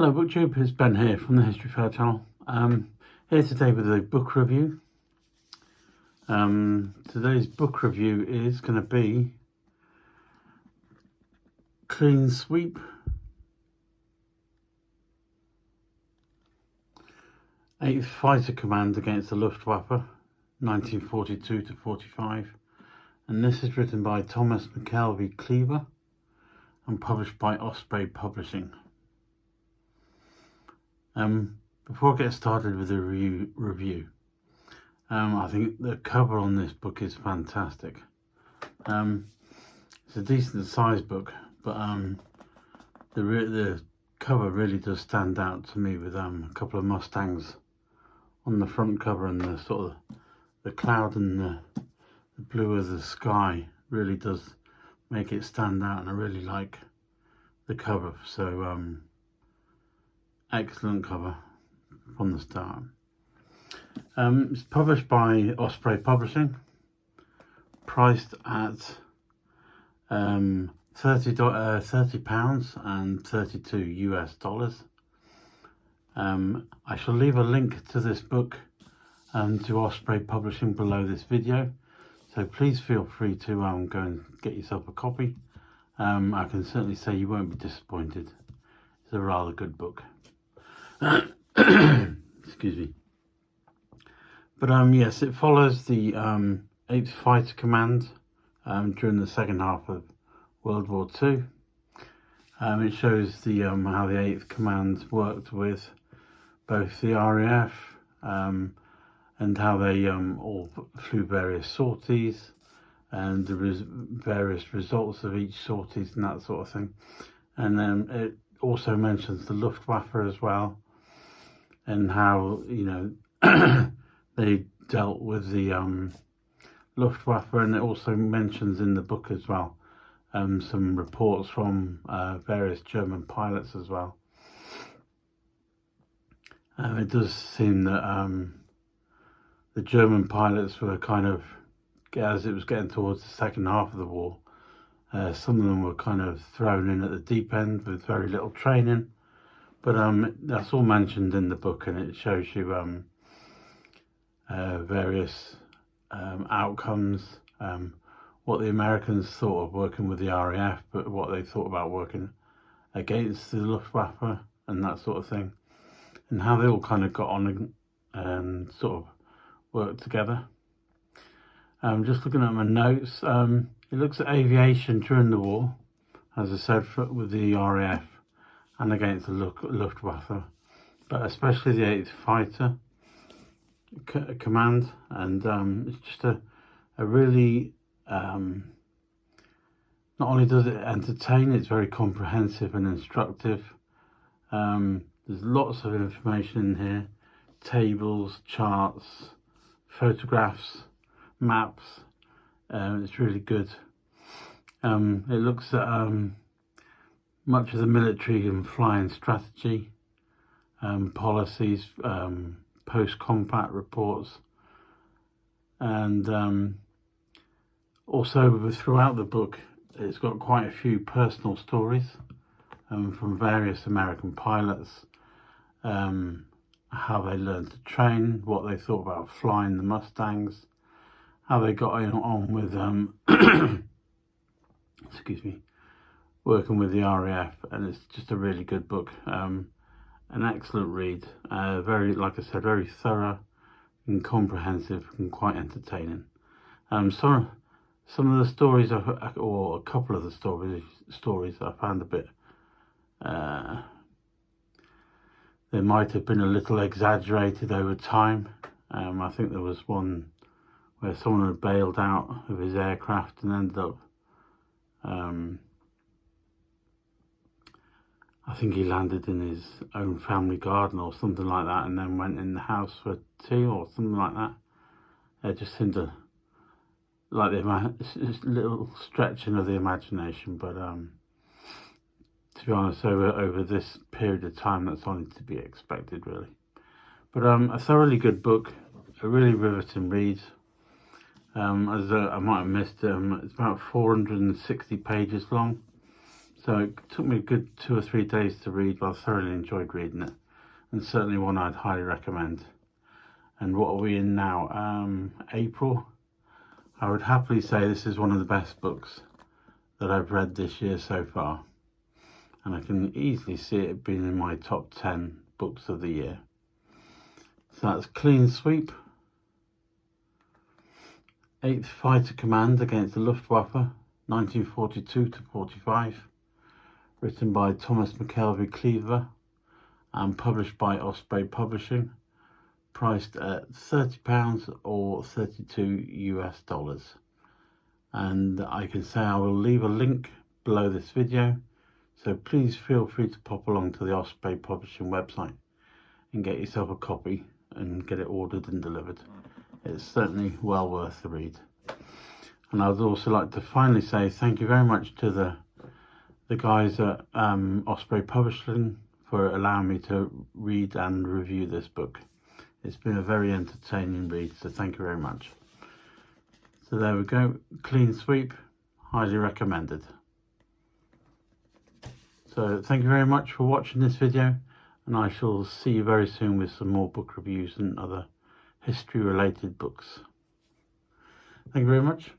Hello BookTube, it's Ben here from the History Fair channel. Here today with a book review. Today's book review is going to be Clean Sweep, 8th Fighter Command against the Luftwaffe, 1942 to 45. And this is written by Thomas McKelvey Cleaver and published by Osprey Publishing. Before I get started with the review, I think the cover on this book is fantastic. It's a decent sized book, but the cover really does stand out to me with a couple of Mustangs on the front cover, and the sort of the cloud and the blue of the sky really does make it stand out, and I really like the cover. So excellent cover from the start. It's published by Osprey Publishing, priced at £30 and 32 US dollars. I shall leave a link to this book to Osprey Publishing below this video, so please feel free to go and get yourself a copy. I can certainly say you won't be disappointed. It's a rather good book. Excuse me. But yes, it follows the 8th Fighter Command during the second half of World War II. It shows the how the 8th Command worked with both the RAF and how they all flew various sorties and the various results of each sorties and that sort of thing. And then it also mentions the Luftwaffe as well, and how, you know, they dealt with the Luftwaffe. And it also mentions in the book as well some reports from various German pilots as well. It does seem that the German pilots were kind of, as it was getting towards the second half of the war, some of them were kind of thrown in at the deep end with very little training. But that's all mentioned in the book, and it shows you various outcomes, what the Americans thought of working with the RAF, but what they thought about working against the Luftwaffe and that sort of thing, and how they all kind of got on and sort of worked together. Just looking at my notes, it looks at aviation during the war, as I said, with the RAF and against the Luftwaffe, but especially the 8th Fighter Command. And it's just a really, not only does it entertain, it's very comprehensive and instructive. There's lots of information in here, tables, charts, photographs, maps. It's really good. It looks at much of the military and flying strategy, policies, post-combat reports, and also throughout the book it's got quite a few personal stories from various American pilots, how they learned to train, what they thought about flying the Mustangs, how they got on with excuse me, working with the RAF. And it's just a really good book, an excellent read, very, like I said, very thorough and comprehensive and quite entertaining. Some of the stories, or a couple of the stories I found a bit, they might have been a little exaggerated over time. I think there was one where someone had bailed out of his aircraft and ended up, I think he landed in his own family garden or something like that, and then went in the house for tea or something like that. It just seemed to, like, just a little stretching of the imagination, but to be honest, over this period of time, that's only to be expected, really. But a thoroughly good book, a really riveting read. As I might have missed, it's about 460 pages long, So it took me a good 2 or 3 days to read, but I thoroughly enjoyed reading it, and certainly one I'd highly recommend. And what are we in now? April. I would happily say this is one of the best books that I've read this year so far, and I can easily see it being in my top 10 books of the year. So that's Clean Sweep, 8th Fighter Command against the Luftwaffe, 1942 to 45, written by Thomas McKelvey Cleaver and published by Osprey Publishing, priced at £30 or $32 US. And I can say I will leave a link below this video, so please feel free to pop along to the Osprey Publishing website and get yourself a copy and get it ordered and delivered. It's certainly well worth the read. And I would also like to finally say thank you very much to the guys at Osprey Publishing for allowing me to read and review this book. It's been a very entertaining read, so thank you very much. So there we go, Clean Sweep, highly recommended. So thank you very much for watching this video, and I shall see you very soon with some more book reviews and other history related books. Thank you very much.